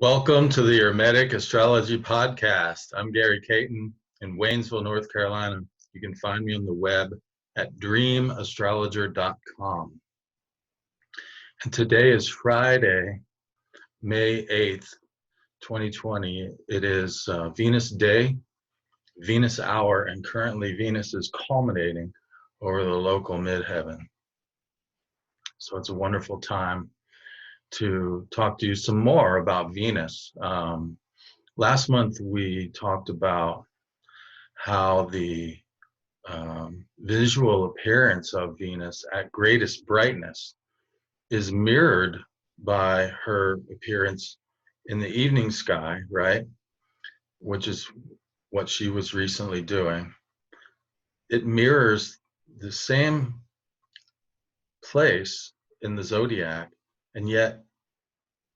Welcome to the Hermetic Astrology Podcast. I'm Gary Caton in Waynesville, North Carolina. You can find me on the web at dreamastrologer.com. And today is Friday, May 8th, 2020. It is Venus Day, Venus Hour, and currently Venus is culminating over the local midheaven. So it's a wonderful time to talk to you some more about Venus. Last month we talked about how the visual appearance of Venus at greatest brightness is mirrored by her appearance in the evening sky, right? Which is what she was recently doing. It mirrors the same place in the zodiac, and yet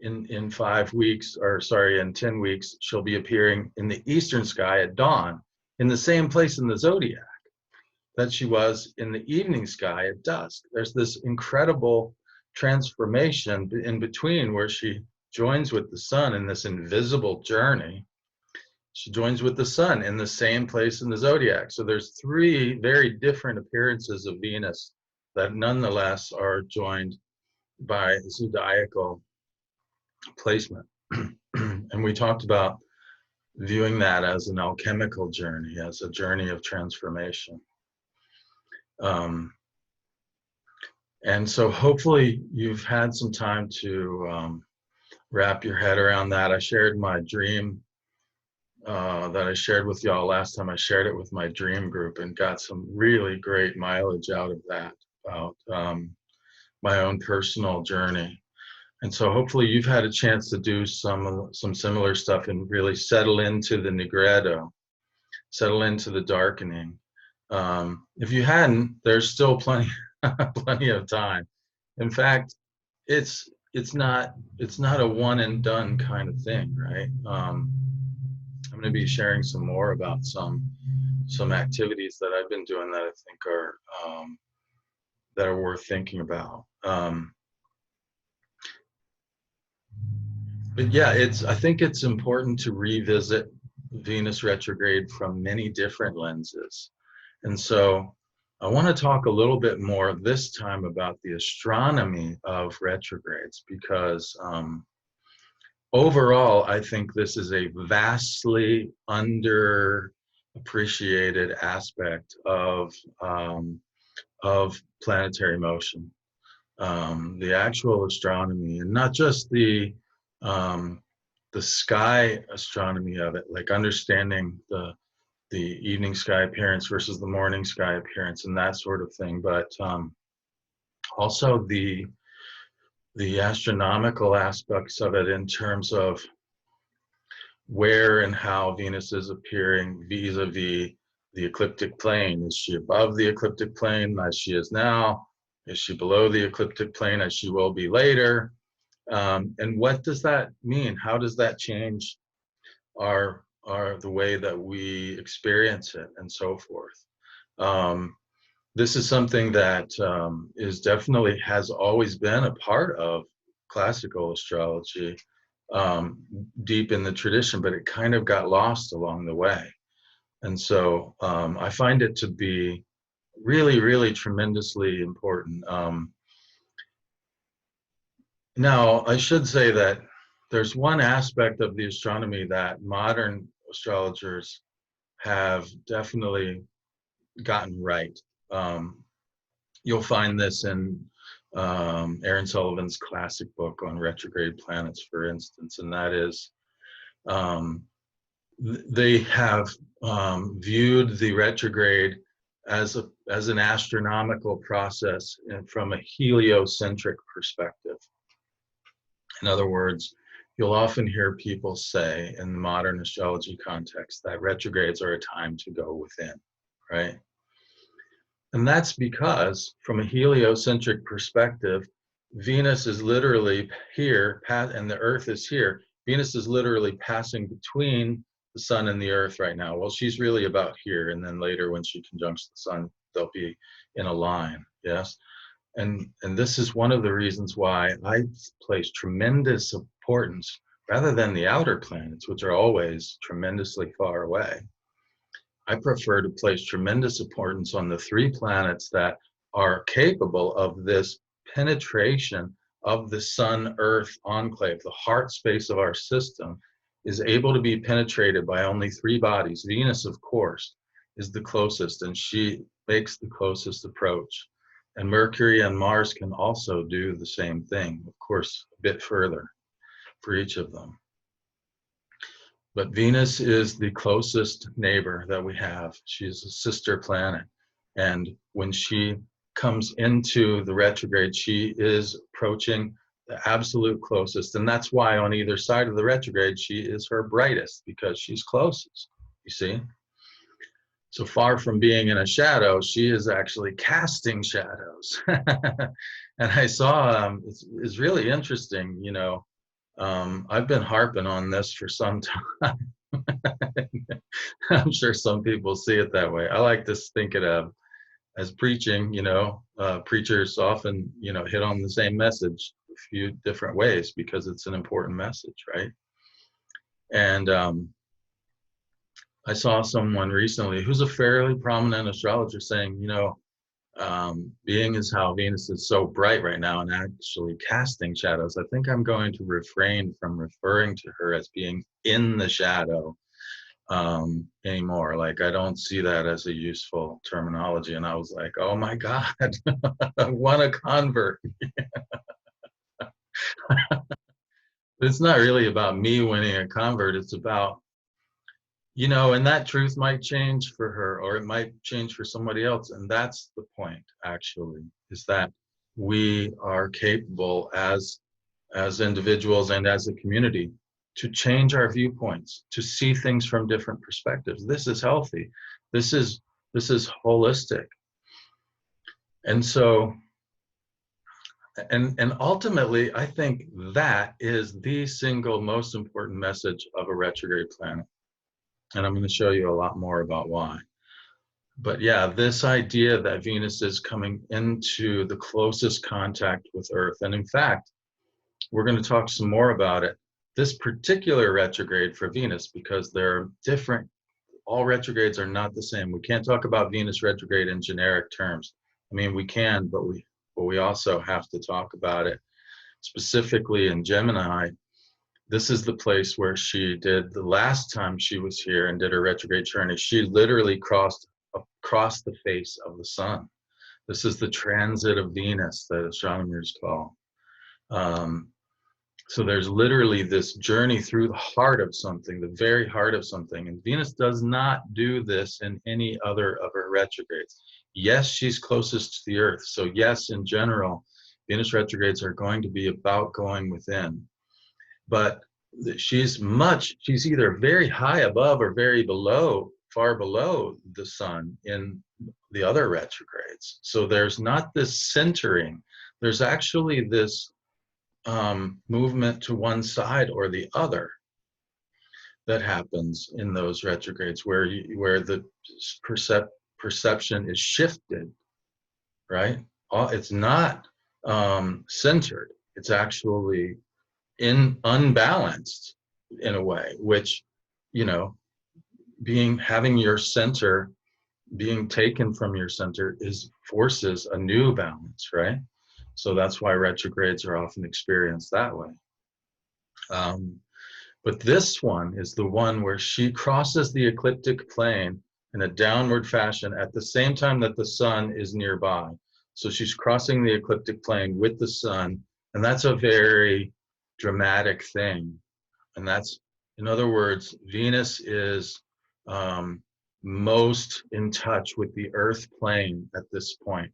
in 5 weeks, or sorry, in 10 weeks, she'll be appearing in the eastern sky at dawn, in the same place in the zodiac that she was in the evening sky at dusk. There's this incredible transformation in between where she joins with the sun in this invisible journey. She joins with the sun in the same place in the zodiac. So there's three very different appearances of Venus that nonetheless are joined by zodiacal placement. And we talked about viewing that as an alchemical journey, as a journey of transformation. And so hopefully you've had some time to wrap your head around that. I shared my dream that I shared with y'all last time. I shared it with my dream group and got some really great mileage out of that about my own personal journey. And so hopefully you've had a chance to do some similar stuff and really settle into the nigredo, settle into the darkening. If you hadn't, there's still plenty of time. In fact, it's not a one and done kind of thing, right? I'm going to be sharing some more about some activities that I've been doing that I think are worth thinking about. But yeah, I think it's important to revisit Venus retrograde from many different lenses. And so I want to talk a little bit more this time about the astronomy of retrogrades, because overall, I think this is a vastly underappreciated aspect of planetary motion. The actual astronomy, and not just the sky astronomy of it, like understanding the evening sky appearance versus the morning sky appearance and that sort of thing, but also the astronomical aspects of it in terms of where and how Venus is appearing vis-a-vis the ecliptic plane. Is she above the ecliptic plane as she is now? Is she below the ecliptic plane as she will be later? And what does that mean? How does that change the way that we experience it and so forth? This is something that is definitely has always been a part of classical astrology, deep in the tradition, but it kind of got lost along the way. And so I find it to be really, really tremendously important. Now, I should say that there's one aspect of the astronomy that modern astrologers have definitely gotten right. You'll find this in Aaron Sullivan's classic book on retrograde planets, for instance, and that is they have viewed the retrograde as an astronomical process from a heliocentric perspective. In other words, you'll often hear people say in the modern astrology context that retrogrades are a time to go within, right? And that's because from a heliocentric perspective, Venus is literally here, and the Earth is here. Venus is literally passing between the sun and the Earth right now. Well, she's really about here, and then later when she conjuncts the sun, they'll be in a line, yes? And this is one of the reasons why I place tremendous importance rather than the outer planets, which are always tremendously far away. I prefer to place tremendous importance on the 3 planets that are capable of this penetration of the Sun-Earth enclave. The heart space of our system is able to be penetrated by only 3 bodies. Venus, of course, is the closest, and she makes the closest approach. And Mercury and Mars can also do the same thing, of course, a bit further for each of them. But Venus is the closest neighbor that we have. She's a sister planet. And when she comes into the retrograde, she is approaching the absolute closest. And that's why on either side of the retrograde, she is her brightest, because she's closest, you see? So far from being in a shadow, she is actually casting shadows. And I saw, it's really interesting, you know, I've been harping on this for some time. I'm sure some people see it that way. I like to think it as preaching, you know, preachers often, you know, hit on the same message a few different ways because it's an important message, right? And I saw someone recently who's a fairly prominent astrologer saying, you know, being as how Venus is so bright right now and actually casting shadows, I think I'm going to refrain from referring to her as being in the shadow anymore. Like, I don't see that as a useful terminology. And I was like, oh my God, I want a convert. It's not really about me winning a convert. It's about, you know, and that truth might change for her, or it might change for somebody else. And that's the point, actually, is that we are capable as individuals and as a community to change our viewpoints, to see things from different perspectives. This is healthy. This is holistic. And so, and ultimately, I think that is the single most important message of a retrograde planet. And I'm going to show you a lot more about why. But yeah, this idea that Venus is coming into the closest contact with Earth. And in fact, we're going to talk some more about it. This particular retrograde for Venus, because they're different, all retrogrades are not the same. We can't talk about Venus retrograde in generic terms. I mean, we can, but we also have to talk about it specifically in Gemini. This is the place where she did the last time she was here and did her retrograde journey. She literally crossed across the face of the sun. This is the transit of Venus that astronomers call. So there's literally this journey through the heart of something, the very heart of something. And Venus does not do this in any other of her retrogrades. Yes, she's closest to the Earth. So yes, in general, Venus retrogrades are going to be about going within. But she's either very high above or very below, far below the sun in the other retrogrades. So there's not this centering. There's actually this movement to one side or the other that happens in those retrogrades where the perception is shifted, right? It's not centered. It's actually unbalanced in a way, which, you know, having your center being taken from your center forces a new balance, right? So that's why retrogrades are often experienced that way. But this one is the one where she crosses the ecliptic plane in a downward fashion at the same time that the sun is nearby. So she's crossing the ecliptic plane with the sun, and that's a very dramatic thing. And that's, in other words, Venus is most in touch with the Earth plane at this point.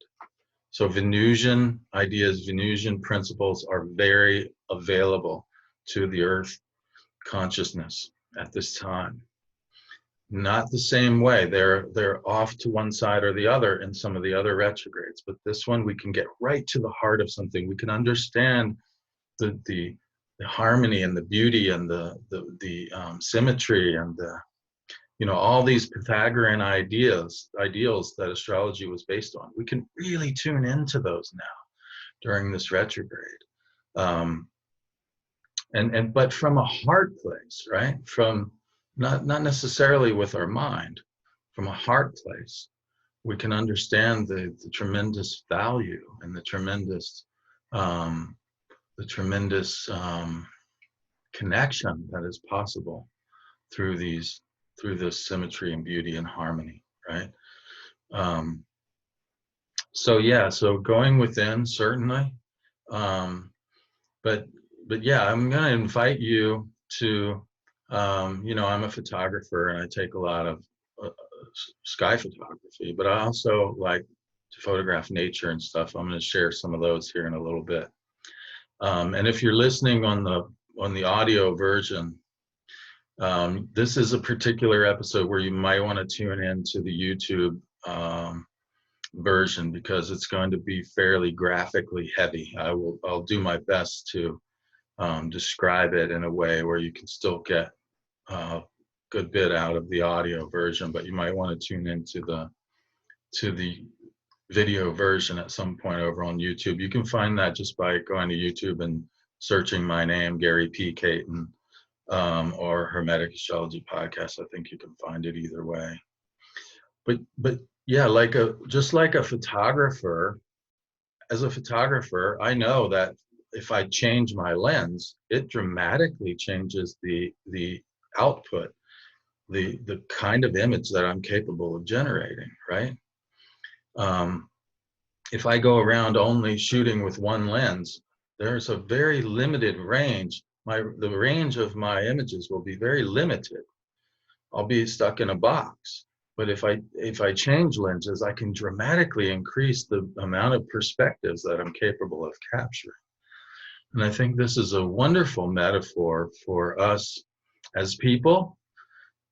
So Venusian ideas, Venusian principles are very available to the Earth consciousness at this time. Not the same way. They're off to one side or the other in some of the other retrogrades, but this one we can get right to the heart of something. We can understand the harmony and the beauty and the symmetry and all these Pythagorean ideals that astrology was based on. We can really tune into those now during this retrograde. but from a heart place, right? From not necessarily with our mind, from a heart place, we can understand the tremendous value and the tremendous um, connection that is possible through this symmetry and beauty and harmony, right? Um, so yeah, so going within, certainly, um, but yeah, I'm going to invite you to, I'm a photographer and I take a lot of sky photography, but I also like to photograph nature and stuff. I'm going to share some of those here in a little bit. And if you're listening on the audio version, this is a particular episode where you might want to tune in to the YouTube version, because it's going to be fairly graphically heavy. I'll do my best to describe it in a way where you can still get a good bit out of the audio version, but you might want to tune into the video version at some point over on YouTube. You can find that just by going to YouTube and searching my name, Gary P. Caton, or Hermetic Astrology Podcast. I think you can find it either way. But yeah, just like a photographer, as a photographer, I know that if I change my lens, it dramatically changes the output, the kind of image that I'm capable of generating, right? If I go around only shooting with one lens, there's a very limited range. The range of my images will be very limited. I'll be stuck in a box. But if I change lenses, I can dramatically increase the amount of perspectives that I'm capable of capturing. And I think this is a wonderful metaphor for us as people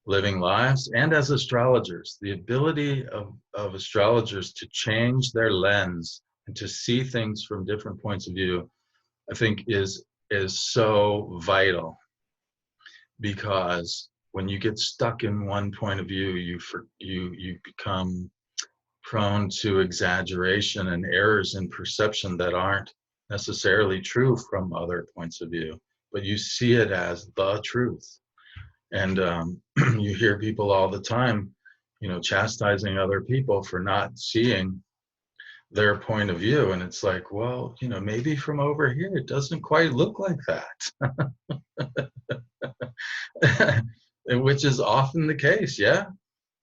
living lives and as astrologers. The ability of astrologers to change their lens and to see things from different points of view, I think is so vital, because when you get stuck in one point of view, you become prone to exaggeration and errors in perception that aren't necessarily true from other points of view, but you see it as the truth. And you hear people all the time, chastising other people for not seeing their point of view. And it's like, well, maybe from over here, it doesn't quite look like that, which is often the case. Yeah.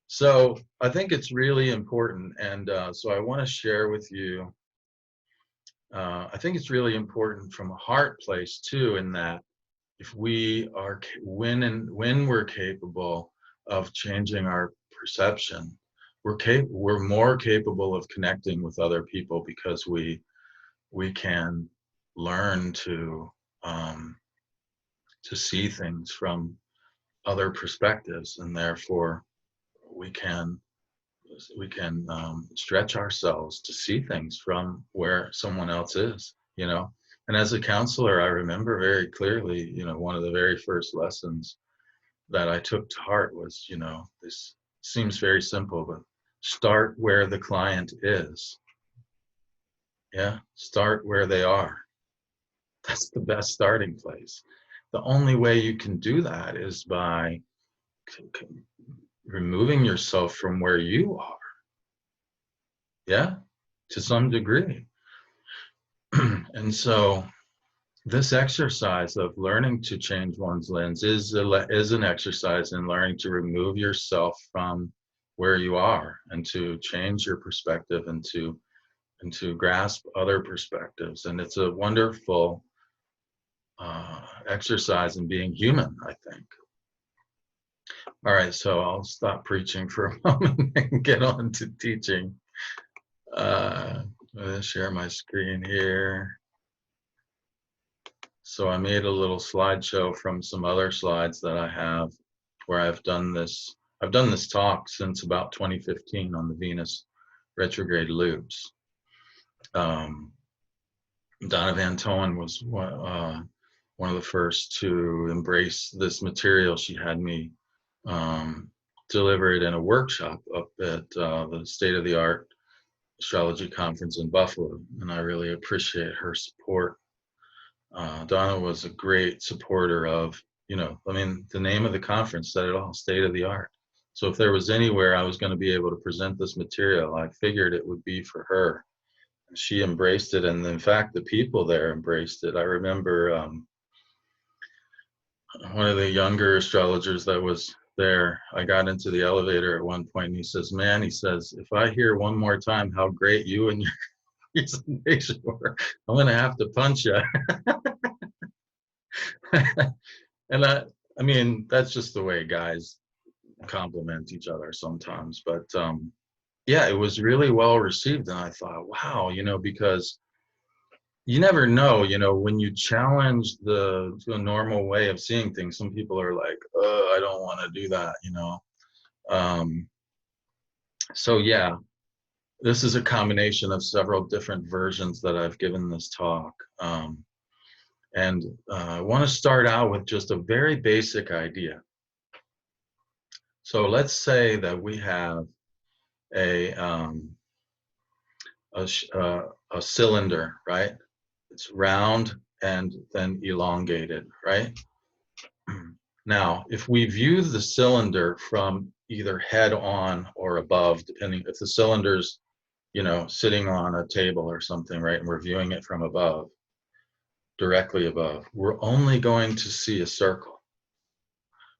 So I think it's really important. And so I want to share with you, I think it's really important from a heart place too, in that if we are, when we're capable of changing our perception, we're more capable of connecting with other people, because we can learn to see things from other perspectives, and therefore we can stretch ourselves to see things from where someone else is, And as a counselor, I remember very clearly, one of the very first lessons that I took to heart was, this seems very simple, but start where the client is. Yeah, start where they are. That's the best starting place. The only way you can do that is by removing yourself from where you are. Yeah, to some degree. And so this exercise of learning to change one's lens is an exercise in learning to remove yourself from where you are, and to change your perspective, and to grasp other perspectives. And it's a wonderful exercise in being human, I think. All right, so I'll stop preaching for a moment and get on to teaching. I'm going to share my screen here. So I made a little slideshow from some other slides that I have, where I've done this talk since about 2015 on the Venus retrograde loops. Donna Van Toen was one of the first to embrace this material. She had me deliver it in a workshop up at the state-of-the-art astrology conference in Buffalo, and I really appreciate her support. Donna was a great supporter of, I mean, the name of the conference said it all, state of the art. So if there was anywhere I was going to be able to present this material, I figured it would be for her. She embraced it, and in fact, the people there embraced it. I remember one of the younger astrologers that was there, I got into the elevator at one point, and he says, man, he says, if I hear one more time how great you and your presentation were, I'm going to have to punch you. And I mean, that's just the way guys compliment each other sometimes. But yeah, it was really well received. And I thought, wow, because you never know, when you challenge the normal way of seeing things, some people are like, I don't want to do that. Um, so yeah, this is a combination of several different versions that I've given this talk. And I want to start out with just a very basic idea. So let's say that we have a cylinder, right? It's round and then elongated, right? Now, if we view the cylinder from either head on or above, depending if the cylinder's, sitting on a table or something, right, and we're viewing it from above, directly above, we're only going to see a circle.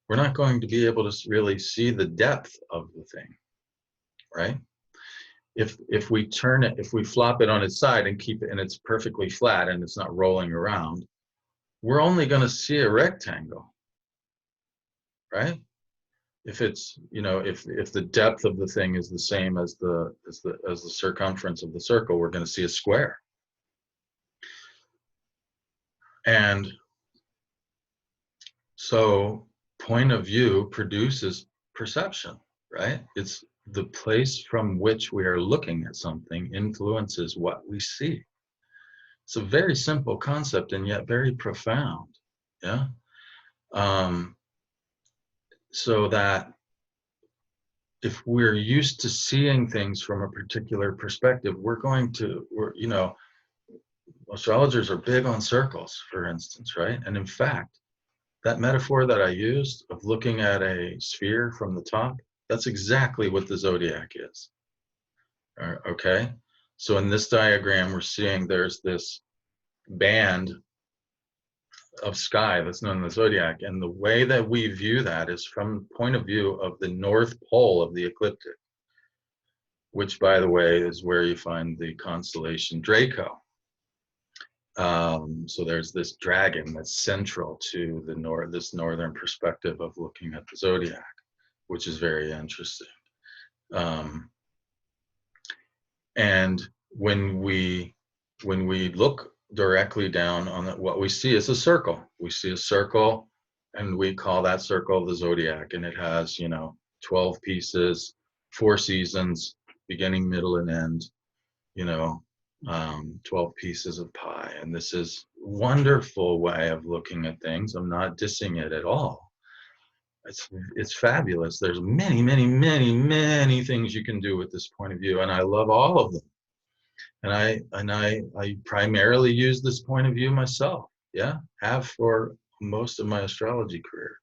We're not going to be able to really see the depth of the thing, right? If we turn it, if we flop it on its side and keep it, and it's perfectly flat and it's not rolling around, we're only going to see a rectangle, right? If it's, if the depth of the thing is the same as the circumference of the circle, we're going to see a square. And so point of view produces perception, right? It's the place from which we are looking at something influences what we see. It's a very simple concept and yet very profound. Yeah. So that if we're used to seeing things from a particular perspective, astrologers are big on circles, for instance, right? And in fact, that metaphor that I used of looking at a sphere from the top, that's exactly what the zodiac is. Okay? So in this diagram, we're seeing there's this band of sky that's known as the zodiac. And the way that we view that is from the point of view of the North Pole of the ecliptic, which, by the way, is where you find the constellation Draco. So there's this dragon that's central to this northern perspective of looking at the zodiac, which is very interesting. And when we look directly down on it, what we see is a circle. We see a circle, and we call that circle the zodiac, and it has 12 pieces, 4 seasons, beginning, middle, and end. 12 pieces of pie. And this is a wonderful way of looking at things. I'm not dissing it at all. It's fabulous. There's many, many, many, many things you can do with this point of view, and I love all of them. And I primarily use this point of view myself. Yeah, have for most of my astrology career.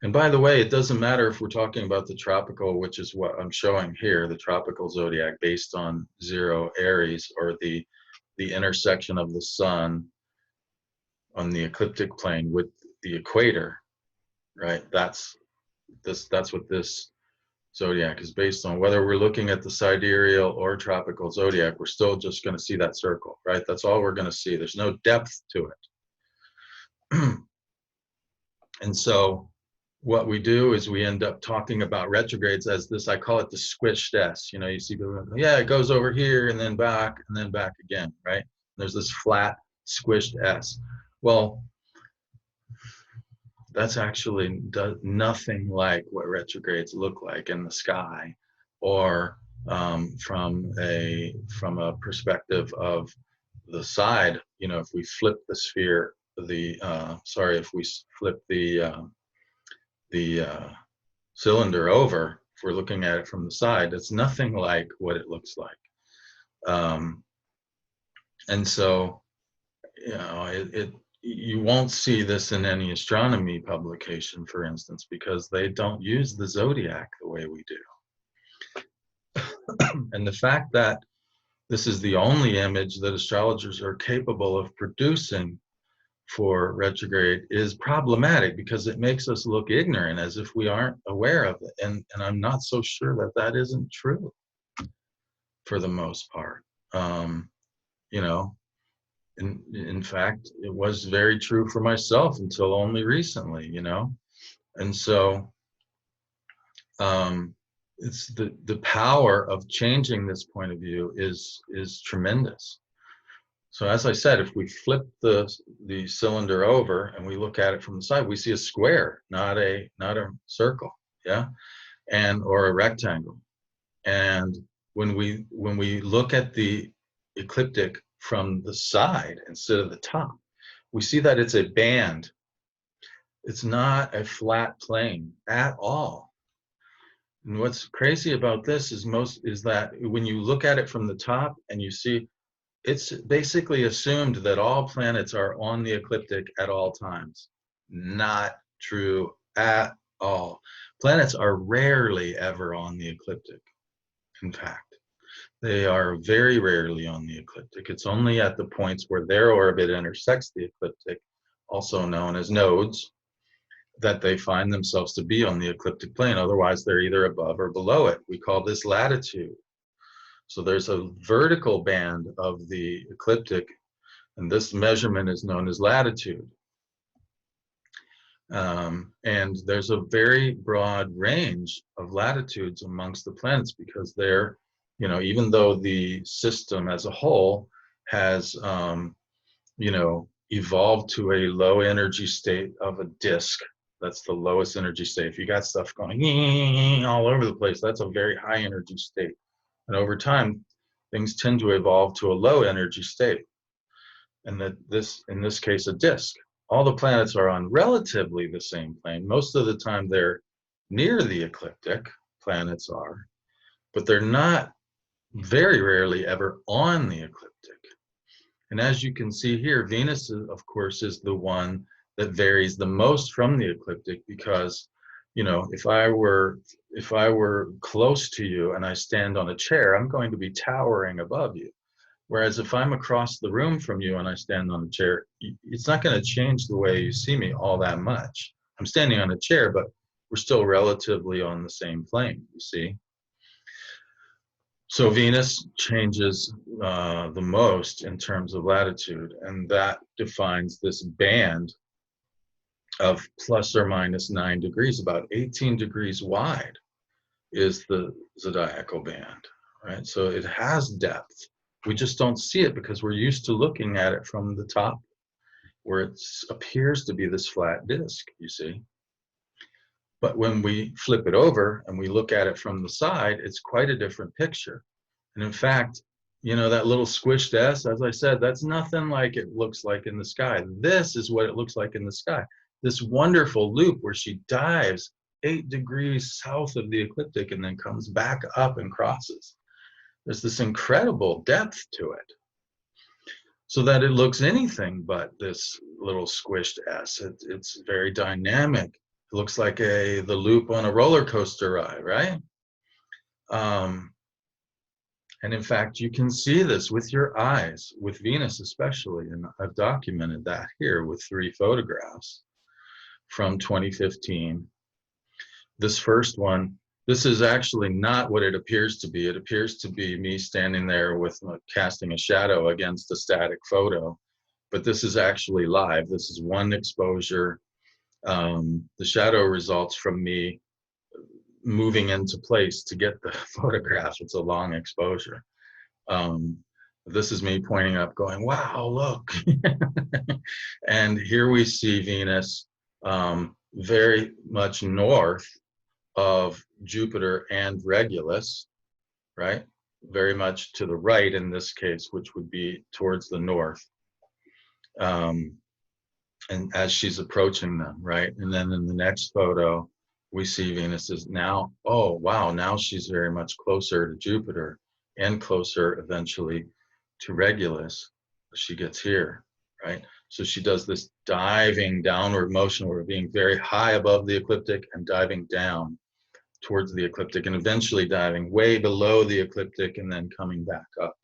And by the way, it doesn't matter if we're talking about the tropical, which is what I'm showing here, the tropical zodiac based on 0 Aries, or the intersection of the sun on the ecliptic plane with the equator, right? That's what this zodiac is based on. Whether we're looking at the sidereal or tropical zodiac, we're still just going to see that circle, right? That's all we're going to see. There's no depth to it. And so what we do is we end up talking about retrogrades as this, I call it the Squish Test. You see people, yeah, it goes over here and then back again, right? There's this flat squished S. Well, that's actually nothing like what retrogrades look like in the sky, or from a perspective of the side. If we flip the sphere, if we flip the cylinder over, if we're looking at it from the side, it's nothing like what it looks like. And so you know, you won't see this in any astronomy publication, for instance, because they don't use the zodiac the way we do. And the fact that this is the only image that astrologers are capable of producing for retrograde is problematic, because it makes us look ignorant, as if we aren't aware of it. And I'm not so sure that that isn't true for the most part. You know, in fact, it was very true for myself until only recently, you know. And so it's the power of changing this point of view is tremendous. So as I said, if we flip the cylinder over and we look at it from the side, we see a square, not a circle, yeah, and or a rectangle. And when we look at the ecliptic from the side instead of the top, we see that it's a band. It's not a flat plane at all. And what's crazy about this is that when you look at it from the top and you see, it's basically assumed that all planets are on the ecliptic at all times. Not true at all. Planets are rarely ever on the ecliptic. In fact, they are very rarely on the ecliptic. It's only at the points where their orbit intersects the ecliptic, also known as nodes, that they find themselves to be on the ecliptic plane. Otherwise, they're either above or below it. We call this latitude. So there's a vertical band of the ecliptic, and this measurement is known as latitude. And there's a very broad range of latitudes amongst the planets, because they're, you know, even though the system as a whole has, you know, evolved to a low energy state of a disk. That's the lowest energy state. If you got stuff going all over the place, that's a very high energy state. And over time, things tend to evolve to a low energy state. And that this, in this case, a disk. All the planets are on relatively the same plane. Most of the time they're near the ecliptic, planets are, but they're not, very rarely ever on the ecliptic. And as you can see here, Venus, of course, is the one that varies the most from the ecliptic, because, you know, if I were close to you and I stand on a chair, I'm going to be towering above you. Whereas if I'm across the room from you and I stand on a chair, it's not going to change the way you see me all that much. I'm standing on a chair, but we're still relatively on the same plane, you see. So Venus changes the most in terms of latitude, and that defines this band of plus or minus 9 degrees, about 18 degrees wide is the zodiacal band, right? So it has depth. We just don't see it because we're used to looking at it from the top, where it appears to be this flat disk, you see. But when we flip it over and we look at it from the side, it's quite a different picture. And in fact, you know, that little Squish Test, as I said, that's nothing like it looks like in the sky. This is what it looks like in the sky. This wonderful loop where she dives 8 degrees south of the ecliptic and then comes back up and crosses. There's this incredible depth to it, so that it looks anything but this little squished S. It's very dynamic. It looks like the loop on a roller coaster ride, right? And in fact, you can see this with your eyes, with Venus especially, and I've documented that here with 3 photographs from 2015. This first one, this is actually not what it appears to be. It appears to be me standing there with casting a shadow against a static photo, but this is actually live. This is one exposure. The shadow results from me moving into place to get the photograph. It's a long exposure. This is me pointing up going, wow, look. And here we see Venus very much north of Jupiter and Regulus, right? Very much to the right in this case, which would be towards the north. And as she's approaching them, right? And then in the next photo, we see Venus is now, oh, wow, now she's very much closer to Jupiter and closer eventually to Regulus. She gets here, right? So she does this diving downward motion where we're being very high above the ecliptic and diving down towards the ecliptic, and eventually diving way below the ecliptic and then coming back up.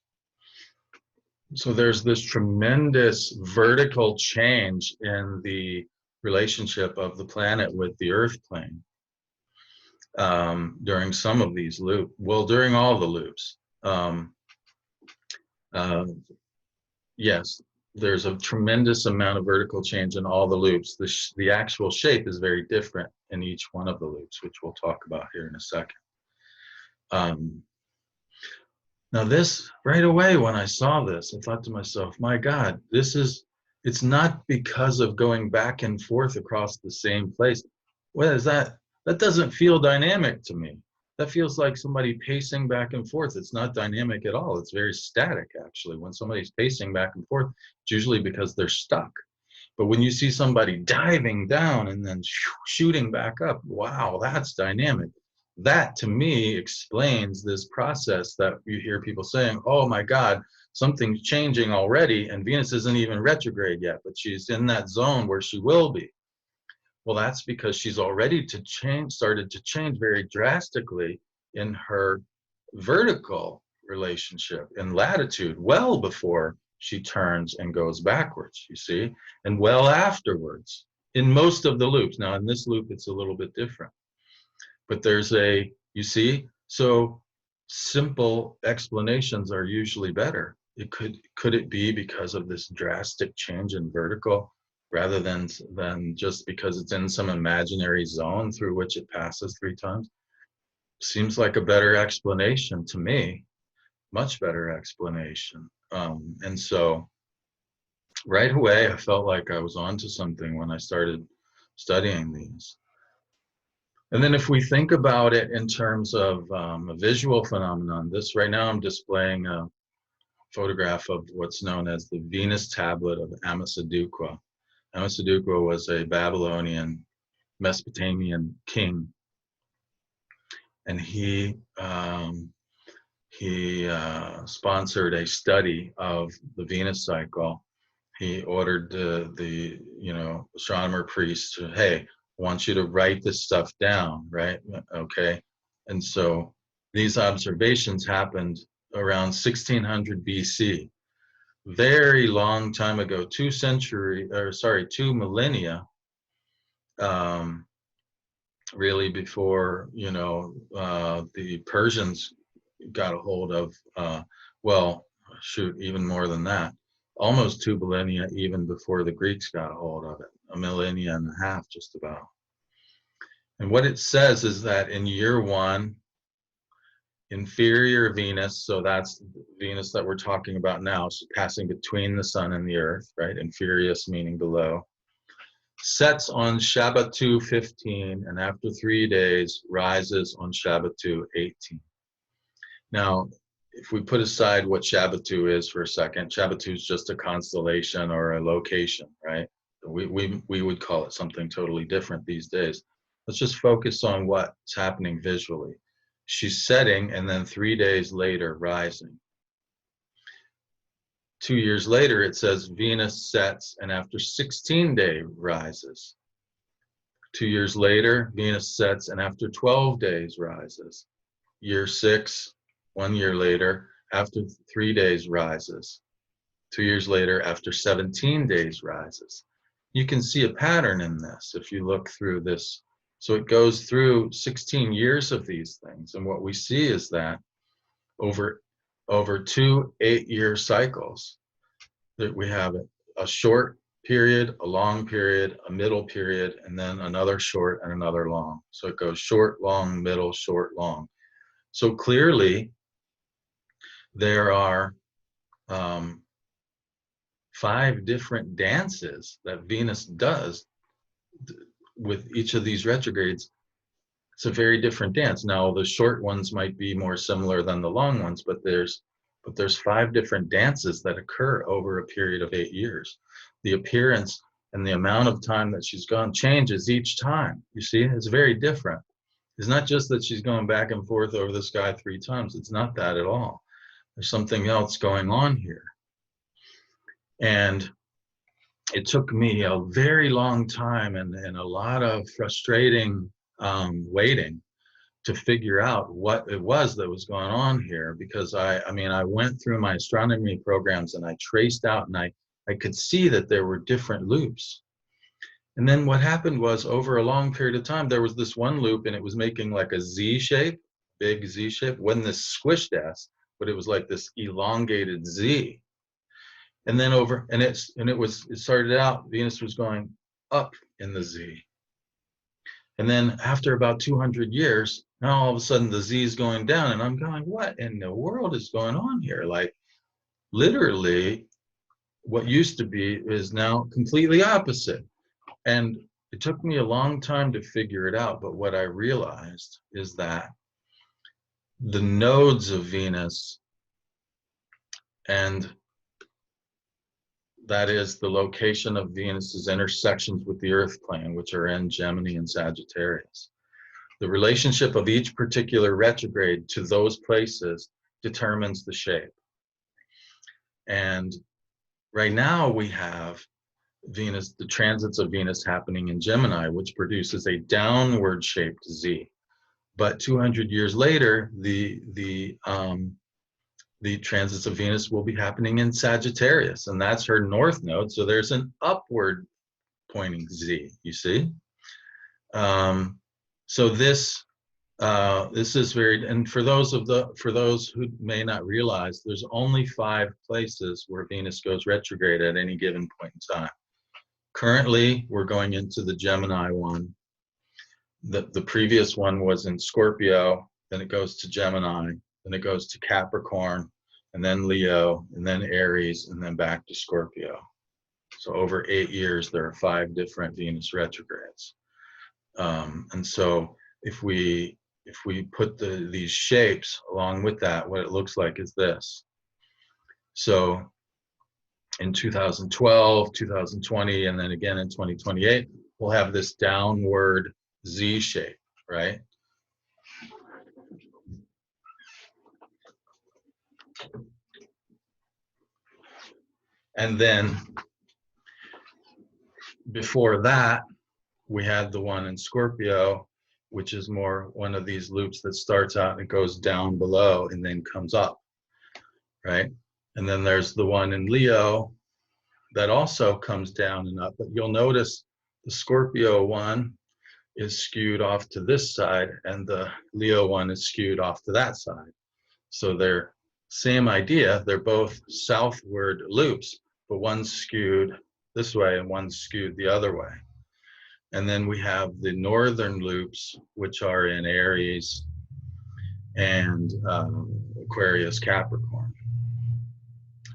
So there's this tremendous vertical change in the relationship of the planet with the Earth plane during some of these loops. Well, during all the loops. Yes, there's a tremendous amount of vertical change in all the loops. The actual shape is very different in each one of the loops, which we'll talk about here in a second. Now this, right away when I saw this, I thought to myself, my God, it's not because of going back and forth across the same place. What is that? That doesn't feel dynamic to me. That feels like somebody pacing back and forth. It's not dynamic at all. It's very static, actually. When somebody's pacing back and forth, it's usually because they're stuck. But when you see somebody diving down and then shooting back up, wow, that's dynamic. That to me explains this process that you hear people saying, oh my God, something's changing already, and Venus isn't even retrograde yet, but she's in that zone where she will be. Well, that's because she's already started to change very drastically in her vertical relationship in latitude, well before she turns and goes backwards, you see, and well afterwards in most of the loops. Now in this loop, it's a little bit different, but you see, so simple explanations are usually better. Could it be because of this drastic change in vertical rather than just because it's in some imaginary zone through which it passes 3 times? Seems like a better explanation to me, much better explanation. And so right away, I felt like I was onto something when I started studying these. And then if we think about it in terms of a visual phenomenon, this right now I'm displaying a photograph of what's known as the Venus tablet of Amisadukwa. Amisadukwa was a Babylonian Mesopotamian king, and he sponsored a study of the Venus cycle. He ordered the astronomer priest to, hey, I want you to write this stuff down, right? Okay. And so these observations happened around 1600 BC, very long time ago, 2 millennia, really before, the Persians got a hold of, well, shoot, even more than that, almost 2 millennia even before the Greeks got a hold of it, 1.5 millennia just about. And what it says is that in year 1, inferior Venus, so that's Venus that we're talking about now, so passing between the sun and the earth, right? Inferius meaning below, sets on Shabbatu 15, and after 3 days rises on Shabbatu 18. Now, if we put aside what Shabbatu is for a second, Shabbatu is just a constellation or a location, right? We would call it something totally different these days. Let's just focus on what's happening visually. She's setting and then 3 days later rising. 2 years later, it says Venus sets and after 16 days rises. 2 years later, Venus sets and after 12 days rises. Year 6, 1 year later, after 3 days rises. 2 years later, after 17 days rises. You can see a pattern in this if you look through this. So it goes through 16 years of these things. And what we see is that over 2 8-year cycles, that we have a short period, a long period, a middle period, and then another short and another long. So it goes short, long, middle, short, long. So clearly, there are 5 different dances that Venus does with each of these retrogrades. It's a very different dance. Now, the short ones might be more similar than the long ones, but there's 5 different dances that occur over a period of 8 years. The appearance and the amount of time that she's gone changes each time. You see, it's very different. It's not just that she's going back and forth over the sky 3 times. It's not that at all. There's something else going on here. And it took me a very long time and a lot of frustrating waiting to figure out what it was that was going on here, because I mean, I went through my astronomy programs and I traced out, and I could see that there were different loops. And then what happened was, over a long period of time, there was this one loop and it was making like a Z shape, big Z shape, when this Squish Test, but it was like this elongated Z. And then it started out, Venus was going up in the Z. And then after about 200 years, now all of a sudden the Z is going down, and I'm going, what in the world is going on here? Like, literally, what used to be is now completely opposite. And it took me a long time to figure it out, but what I realized is that the nodes of Venus, and that is the location of Venus's intersections with the Earth plane, which are in Gemini and Sagittarius. The relationship of each particular retrograde to those places determines the shape. And right now we have Venus, the transits of Venus happening in Gemini, which produces a downward shaped Z. But 200 years later, the transits of Venus will be happening in Sagittarius, and that's her north node. So there's an upward pointing Z, you see? So this is very, and for those who may not realize, there's only 5 places where Venus goes retrograde at any given point in time. Currently, we're going into the Gemini one. The previous one was in Scorpio, then it goes to Gemini, then it goes to Capricorn, and then Leo, and then Aries, and then back to Scorpio. So over 8 years, there are 5 different Venus retrogrades. And so if we put these shapes along with that, what it looks like is this. So in 2012, 2020, and then again in 2028, we'll have this downward Z shape, right? And then before that, we had the one in Scorpio, which is more one of these loops that starts out and goes down below and then comes up, right? And then there's the one in Leo that also comes down and up, but you'll notice the Scorpio one is skewed off to this side and the Leo one is skewed off to that side. So they're same idea, they're both southward loops, but one's skewed this way and one's skewed the other way. And then we have the northern loops, which are in Aries and Aquarius, Capricorn.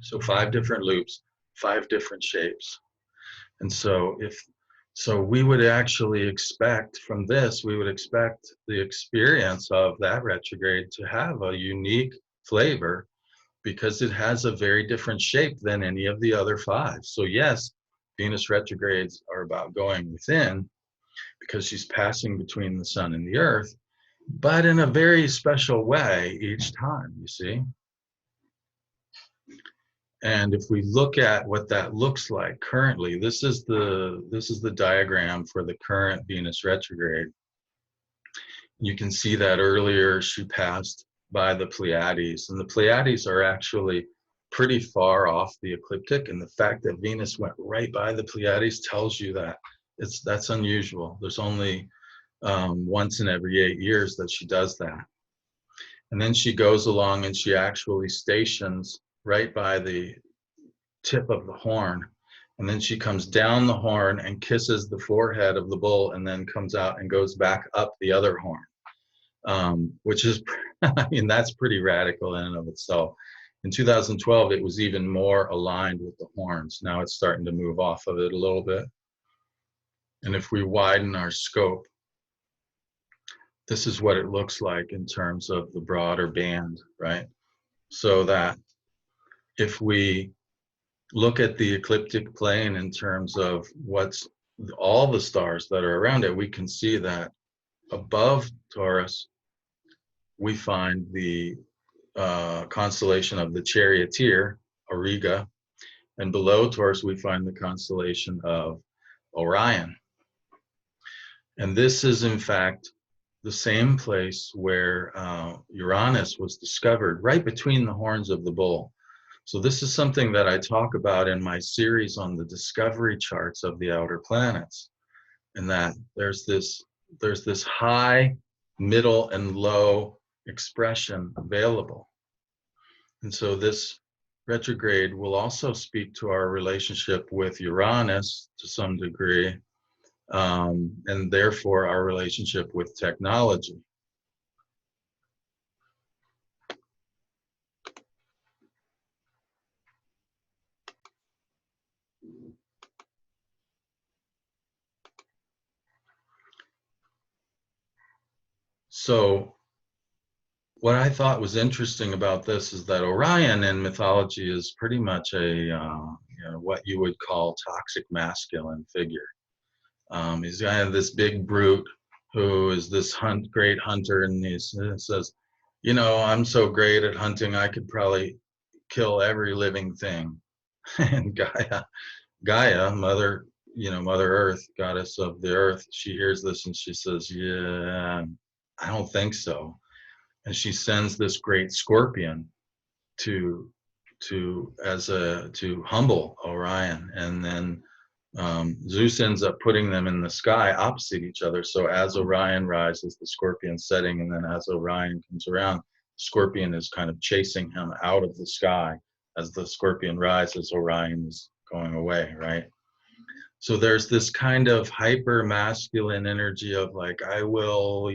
So 5 different loops, 5 different shapes. And so we would actually expect from this, we would expect the experience of that retrograde to have a unique flavor, because it has a very different shape than any of the other 5. So yes, Venus retrogrades are about going within, because she's passing between the sun and the earth, but in a very special way each time, you see? And if we look at what that looks like currently, this is the diagram for the current Venus retrograde. You can see that earlier she passed by the Pleiades, and the Pleiades are actually pretty far off the ecliptic, and the fact that Venus went right by the Pleiades tells you that that's unusual. There's only once in every 8 years that she does that. And then she goes along and she actually stations right by the tip of the horn, and then she comes down the horn and kisses the forehead of the bull, and then comes out and goes back up the other horn, which is, I mean, that's pretty radical in and of itself. In 2012, it was even more aligned with the horns. Now it's starting to move off of it a little bit. And if we widen our scope, this is what it looks like in terms of the broader band, right? So that if we look at the ecliptic plane in terms of what's all the stars that are around it, we can see that above Taurus, we find the constellation of the Charioteer, Auriga, And below Taurus, we find the constellation of Orion. And this is, in fact, the same place where Uranus was discovered, right between the horns of the bull. So this is something that I talk about in my series on the discovery charts of the outer planets, and that there's this high, middle, and low expression available. And so this retrograde will also speak to our relationship with Uranus to some degree, and therefore our relationship with technology. So what I thought was interesting about this is that Orion in mythology is pretty much what you would call toxic masculine figure. He's kind of this big brute who is this great hunter, and he says, I'm so great at hunting, I could probably kill every living thing. And Gaia, Mother Earth, goddess of the earth, she hears this and she says, yeah, I don't think so. And she sends this great scorpion to humble Orion, and then Zeus ends up putting them in the sky opposite each other. So as Orion rises, the scorpion's setting, and then as Orion comes around, the scorpion is kind of chasing him out of the sky. As the scorpion rises, Orion is going away, right? So there's this kind of hyper masculine energy of like, I will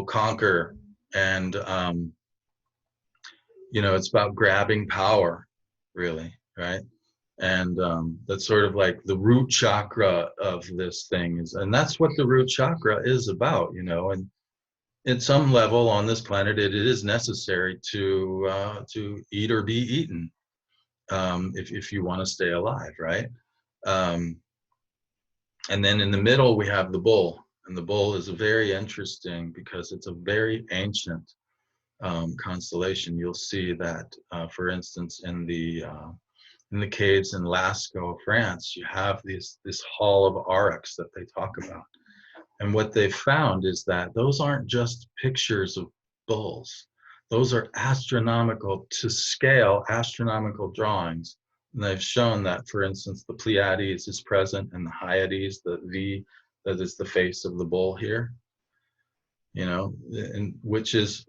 conquer, and it's about grabbing power, really, right? And that's sort of like the root chakra of this thing is, and that's what the root chakra is about, and at some level on this planet, it is necessary to eat or be eaten, if you want to stay alive, right? And then in the middle, we have the bull, and the bull is very interesting because it's a very ancient constellation. You'll see that, for instance, in the caves in Lascaux, France, you have this hall of aurochs that they talk about. And what they found is that those aren't just pictures of bulls. Those are astronomical to scale, astronomical drawings. And they've shown that, for instance, the Pleiades is present, and the Hyades, the V, that is the face of the bull here, and which is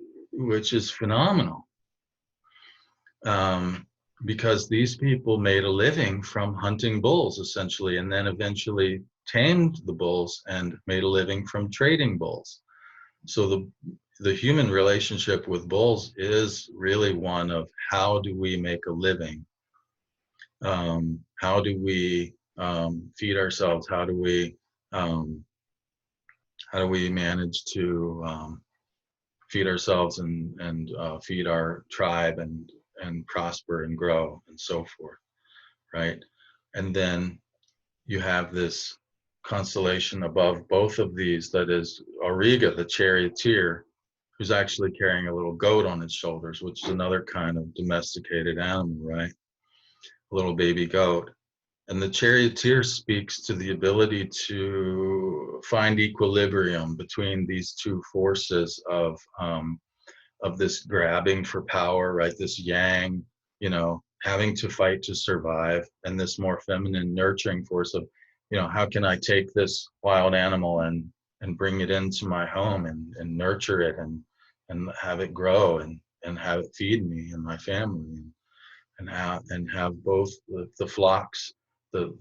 phenomenal. Because these people made a living from hunting bulls, essentially, and then eventually tamed the bulls and made a living from trading bulls. So the human relationship with bulls is really one of, how do we make a living? How do we feed ourselves? How do we manage to feed ourselves and feed our tribe and prosper and grow and so forth, right? And then you have this constellation above both of these, that is Auriga, the charioteer, who's actually carrying a little goat on his shoulders, which is another kind of domesticated animal, right? A little baby goat. And the charioteer speaks to the ability to find equilibrium between these two forces of this grabbing for power, right? This yang, having to fight to survive, and this more feminine nurturing force of, how can I take this wild animal and bring it into my home and nurture it and have it grow and have it feed me and my family, and have both the flocks, the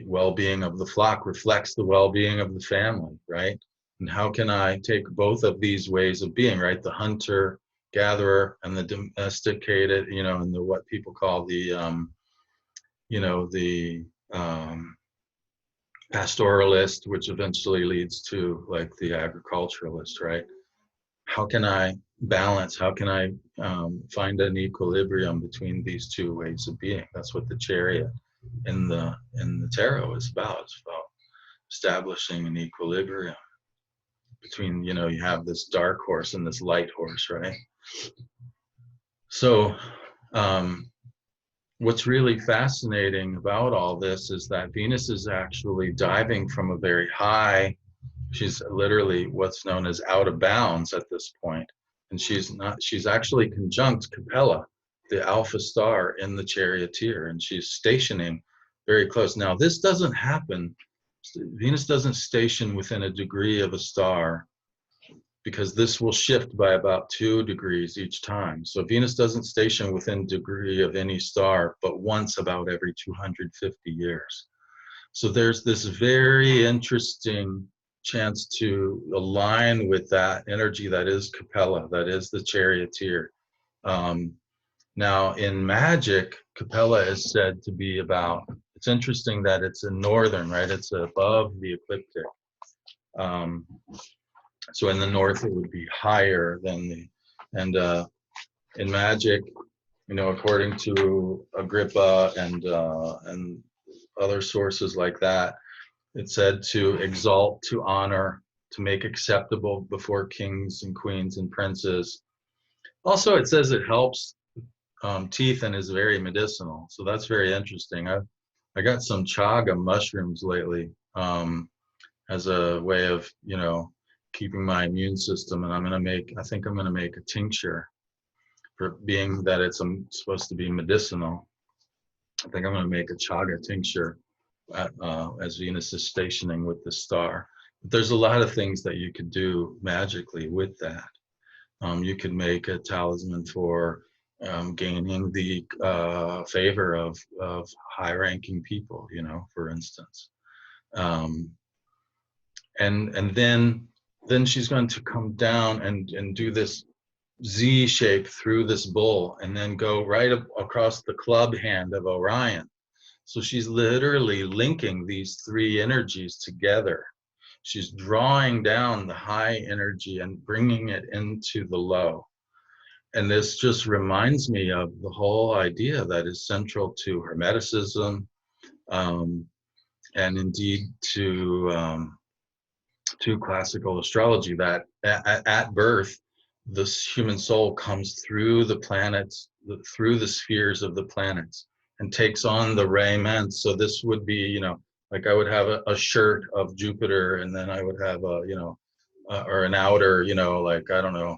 well-being of the flock reflects the well-being of the family, right? And how can I take both of these ways of being, right? The hunter gatherer and the domesticated, and the what people call the pastoralist, which eventually leads to like the agriculturalist, right? How can I balance? How can I find an equilibrium between these two ways of being? That's what the chariot in the tarot is about. It's about establishing an equilibrium between, you have this dark horse and this light horse, right? So What's really fascinating about all this is that Venus is actually diving from a very high. She's literally what's known as out of bounds at this point, and she's actually conjunct Capella, the alpha star in the Charioteer, and she's stationing very close. Now this doesn't happen. Venus doesn't station within a degree of a star, because this will shift by about 2 degrees each time. So Venus doesn't station within degree of any star, but once about every 250 years. So there's this very interesting chance to align with that energy that is Capella, that is the Charioteer. Now in magic, Capella is said to be about, it's interesting that it's in northern, right? It's above the ecliptic. So in the north, it would be higher than the, and in magic, you know, according to Agrippa and other sources like that, it's said to exalt, to honor, to make acceptable before kings and queens and princes. Also, it says it helps teeth and is very medicinal. So that's very interesting. I got some chaga mushrooms lately as a way of, you know, keeping my immune system, and I think I'm gonna make a tincture, for being that it's supposed to be medicinal. I think I'm gonna make a chaga tincture as Venus is stationing with the star. But there's a lot of things that you could do magically with that. You could make a talisman for gaining the favor of high-ranking people, you know, for instance. And then she's going to come down and do this Z shape through this bull, and then go right across the club hand of Orion. So she's literally linking these 3 energies together. She's drawing down the high energy and bringing it into the low. And this just reminds me of the whole idea that is central to Hermeticism, and indeed to classical astrology, that at birth, this human soul comes through the planets, through the spheres of the planets, and takes on the raiment. So this would be, you know, like I would have a shirt of Jupiter, and then I would have a, you know, or an outer, you know, like, I don't know,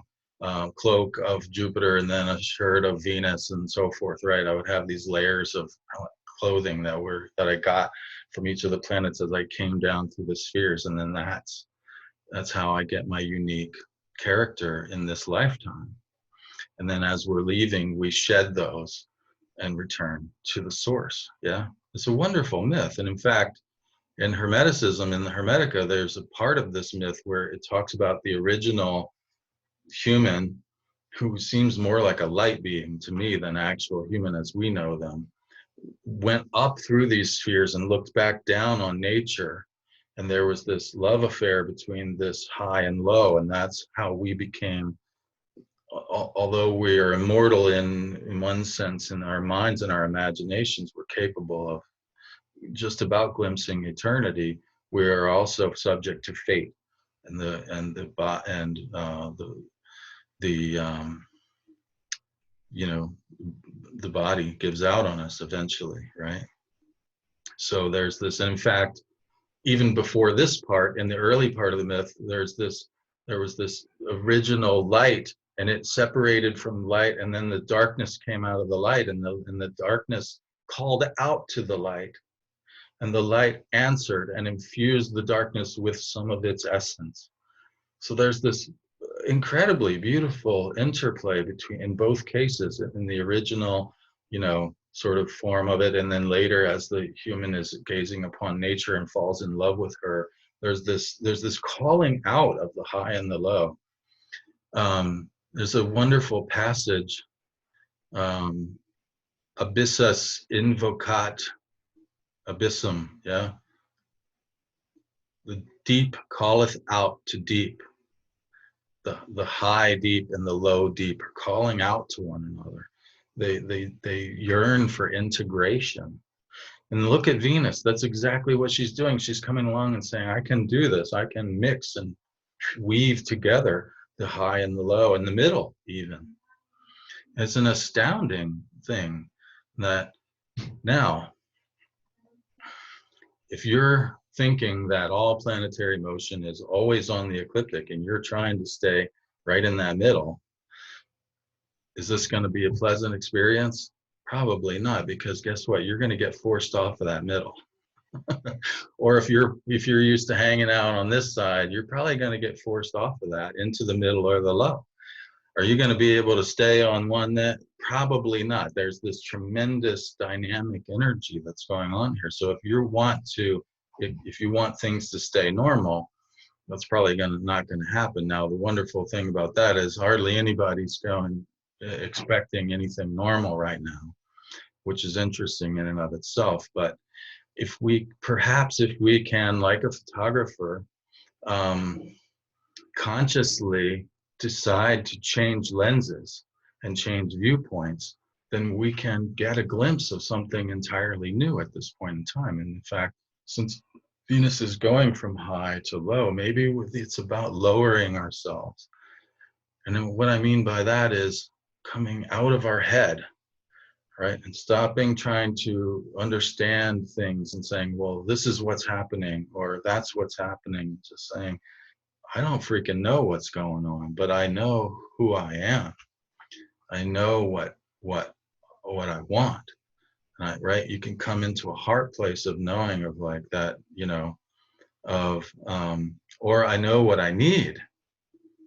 cloak of Jupiter, and then a shirt of Venus, and so forth, right? I would have these layers of clothing that I got from each of the planets as I came down through the spheres, and then that's how I get my unique character in this lifetime. And then as we're leaving, we shed those and return to the source. Yeah, it's a wonderful myth. And in fact, in Hermeticism, in the Hermetica, there's a part of this myth where it talks about the original human, who seems more like a light being to me than actual human as we know them, went up through these spheres and looked back down on nature, and there was this love affair between this high and low, and that's how we became, although we are immortal in one sense, in our minds and our imaginations, we're capable of just about glimpsing eternity. We are also subject to fate, and you know, the body gives out on us eventually, right? So there's this, and in fact, even before this part, in the early part of the myth, there was this original light, and it separated from light, and then the darkness came out of the light, and the darkness called out to the light, and the light answered and infused the darkness with some of its essence. So there's this incredibly beautiful interplay between, in both cases, in the original, you know, sort of form of it, and then later as the human is gazing upon nature and falls in love with her, there's this calling out of the high and the low. There's a wonderful passage, abyssas invocat abyssum, yeah, the deep calleth out to deep. The high deep and the low deep are calling out to one another. They yearn for integration. And look at Venus. That's exactly what she's doing. She's coming along and saying, I can do this. I can mix and weave together the high and the low and the middle even. It's an astounding thing. That now, if you're thinking that all planetary motion is always on the ecliptic and you're trying to stay right in that middle, is this going to be a pleasant experience? Probably not, because guess what? You're going to get forced off of that middle. Or if you're used to hanging out on this side, you're probably going to get forced off of that into the middle or the low. Are you going to be able to stay on one net? Probably not. There's this tremendous dynamic energy that's going on here. So if you want things to stay normal, that's probably not going to happen. Now, the wonderful thing about that is hardly anybody's expecting anything normal right now, which is interesting in and of itself. But if we can, like a photographer, consciously decide to change lenses and change viewpoints, then we can get a glimpse of something entirely new at this point in time. And in fact, since Venus is going from high to low, maybe it's about lowering ourselves. And what I mean by that is coming out of our head, right? And stopping trying to understand things and saying, well, this is what's happening, or that's what's happening. Just saying, I don't freaking know what's going on, but I know who I am. I know what I want. And right? You can come into a heart place of knowing, of like that, or I know what I need.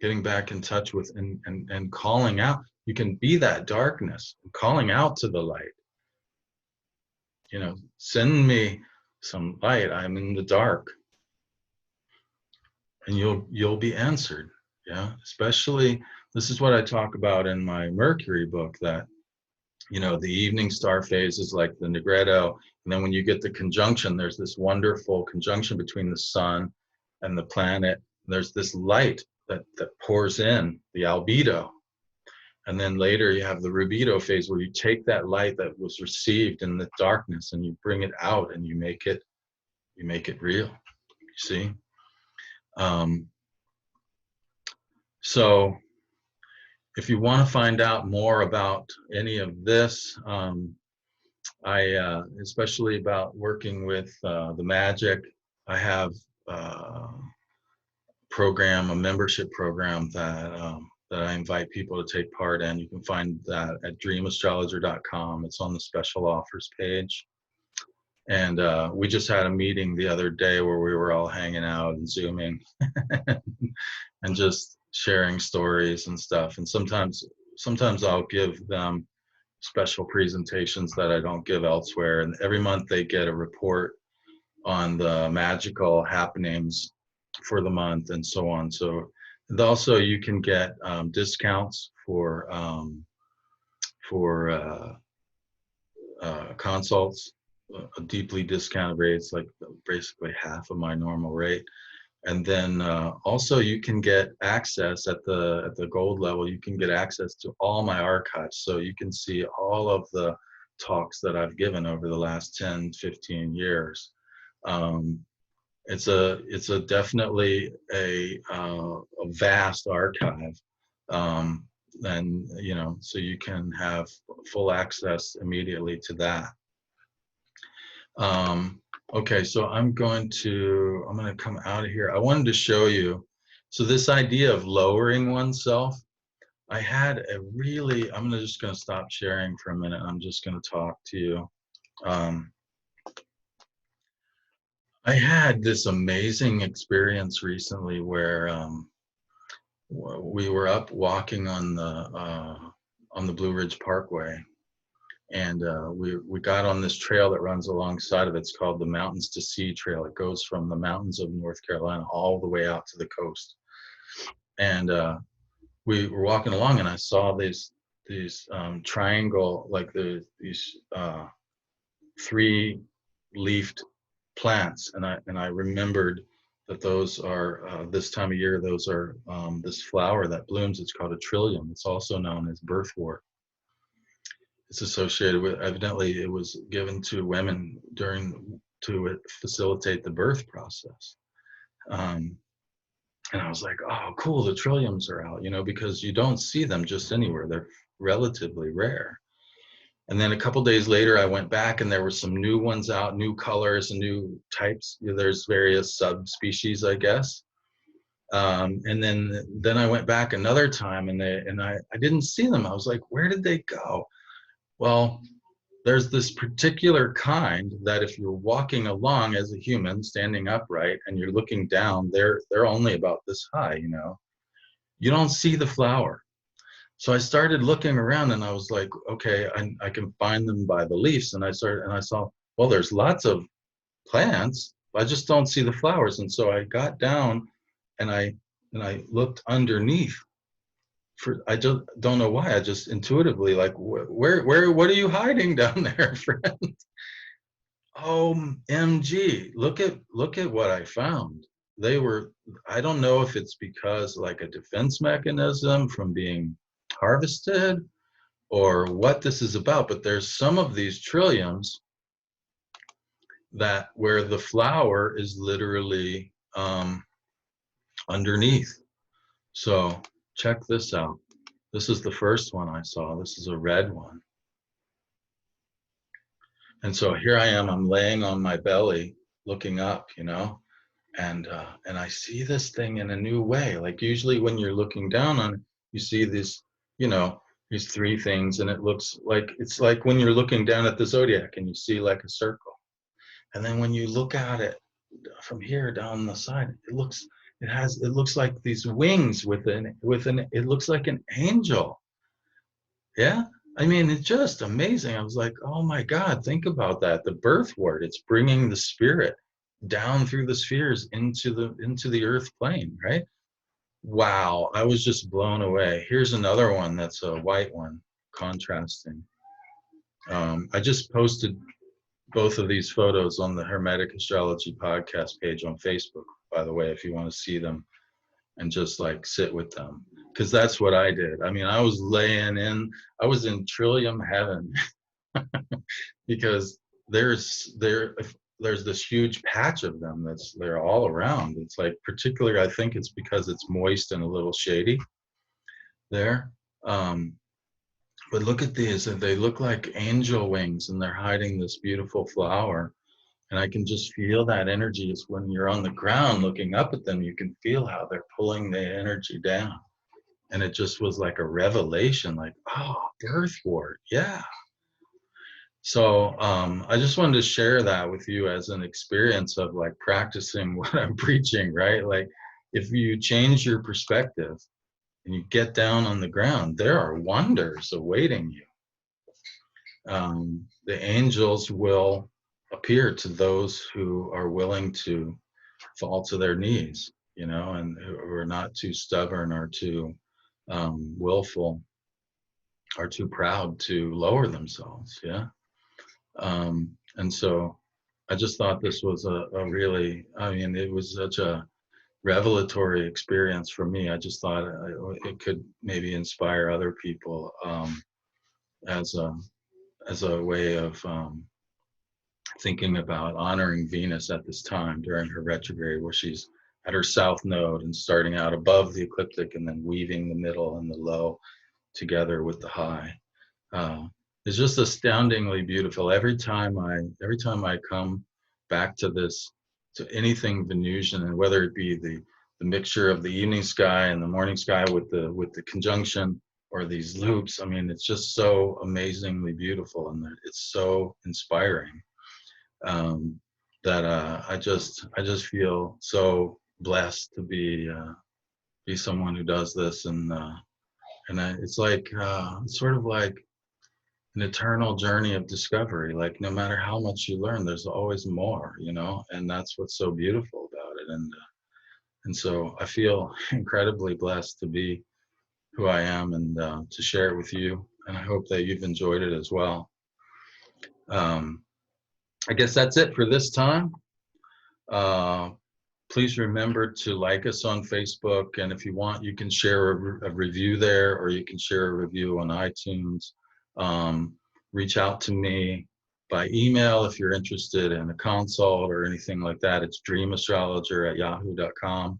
Getting back in touch with and calling out. You can be that darkness, calling out to the light. Send me some light. I'm in the dark. And you'll be answered. Yeah. Especially, this is what I talk about in my Mercury book, that the evening star phase is like the Negretto, and then when you get the conjunction, there's this wonderful conjunction between the sun and the planet. There's this light that pours in, the albedo. And then later you have the rubedo phase, where you take that light that was received in the darkness and you bring it out and you make it real. You see? So if you want to find out more about any of this, especially about working with the magic, I have a membership program that I invite people to take part in. You can find that at dreamastrologer.com. It's on the special offers page. And we just had a meeting the other day where we were all hanging out and Zooming and just sharing stories and stuff. And sometimes I'll give them special presentations that I don't give elsewhere. And every month they get a report on the magical happenings for the month and so on. So, and also you can get discounts for consults, deeply discounted rates, like basically half of my normal rate. And then also you can get access at the gold level. You can get access to all my archives, so you can see all of the talks that I've given over the last 10, 15 years. It's definitely a vast archive, and so you can have full access immediately to that. Okay, so I'm going to come out of here. I wanted to show you, so this idea of lowering oneself, I had I'm just going to stop sharing for a minute. I'm just going to talk to you. I had this amazing experience recently where we were up walking on the Blue Ridge Parkway, and we got on this trail that runs alongside of it. It's called the Mountains to Sea Trail. It goes from the mountains of North Carolina all the way out to the coast. And we were walking along, and I saw these triangle, like these 3-leafed plants, and I remembered that those are this time of year. Those are this flower that blooms. It's called a trillium. It's also known as birthwort. It's associated with, evidently it was given to women to facilitate the birth process. And I was like, oh, cool, the trilliums are out, because you don't see them just anywhere. They're relatively rare. And then a couple days later, I went back and there were some new ones out, new colors and new types. There's various subspecies, I guess. And then I went back another time and I didn't see them. I was like, where did they go? Well, there's this particular kind that if you're walking along as a human, standing upright, and you're looking down, they're only about this high, you know. You don't see the flower. So I started looking around and I was like, okay, I can find them by the leaves. And I saw, well, there's lots of plants, I just don't see the flowers. And so I got down and I looked underneath. I just don't know why. I just intuitively like, what are you hiding down there, friend? OMG, look at what I found. They were, I don't know if it's because like a defense mechanism from being harvested or what this is about, but there's some of these trilliums that where the flower is literally underneath. So check this out. This is the first one I saw. This is a red one. And so here I am, I'm laying on my belly looking up, you know, and I see this thing in a new way. Like usually when you're looking down on it, you see this, you know, these three things, and it looks like, it's like when you're looking down at the zodiac and you see like a circle. And then when you look at it from here down the side, it looks like these wings it looks like an angel. Yeah. I mean, it's just amazing. I was like, oh my God, think about that. The birth word, it's bringing the spirit down through the spheres into the earth plane, right? Wow, I was just blown away. Here's another one that's a white one, contrasting. I just posted both of these photos on the Hermetic Astrology podcast page on Facebook, by the way, if you want to see them and just like sit with them, because that's what I did. I mean, I was in Trillium heaven because there's this huge patch of them they're all around. It's like, particularly, I think it's because it's moist and a little shady there. But look at these, they look like angel wings and they're hiding this beautiful flower. And I can just feel that energy. It's when you're on the ground looking up at them, you can feel how they're pulling the energy down. And it just was like a revelation, like, oh, birth ward, yeah. So I just wanted to share that with you as an experience of like practicing what I'm preaching, right? Like if you change your perspective and you get down on the ground, there are wonders awaiting you. The angels will appear to those who are willing to fall to their knees, you know, and who are not too stubborn or too willful or too proud to lower themselves. Yeah. And so I just thought this was a really, I mean, it was such a revelatory experience for me. I just thought it could maybe inspire other people as a way of thinking about honoring Venus at this time during her retrograde, where she's at her south node and starting out above the ecliptic and then weaving the middle and the low together with the high. It's just astoundingly beautiful. Every time I come back to this, to anything Venusian, and whether it be the mixture of the evening sky and the morning sky with the conjunction or these loops, I mean, it's just so amazingly beautiful, and it's so inspiring that I just feel so blessed to be someone who does this, and it's like it's sort of like an eternal journey of discovery. Like no matter how much you learn, there's always more, you know, and that's what's so beautiful about it. And so I feel incredibly blessed to be who I am and to share it with you. And I hope that you've enjoyed it as well. I guess that's it for this time. Please remember to like us on Facebook, and if you want, you can share a review there, or you can share a review on iTunes. Reach out to me by email if you're interested in a consult or anything like that. It's dreamastrologer@yahoo.com.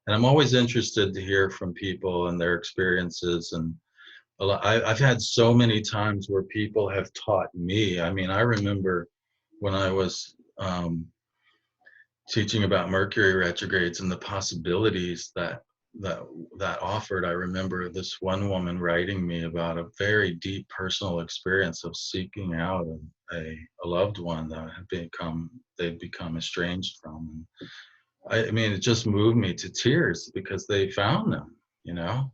And I'm always interested to hear from people and their experiences, and I've had so many times where people have taught me. I mean, I remember when I was teaching about Mercury retrogrades and the possibilities that that offered. I remember this one woman writing me about a very deep personal experience of seeking out a loved one that had they'd become estranged from. I mean, it just moved me to tears because they found them, you know.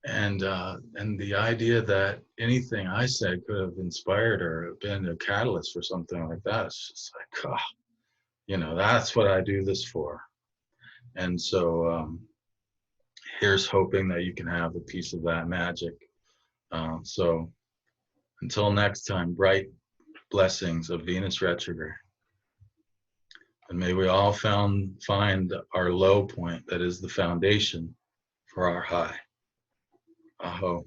And the idea that anything I said could have inspired or been a catalyst for something like that, it's just like, oh, you know, that's what I do this for. And so here's hoping that you can have a piece of that magic. So until next time, bright blessings of Venus retrograde. And may we all find our low point that is the foundation for our high. Aho.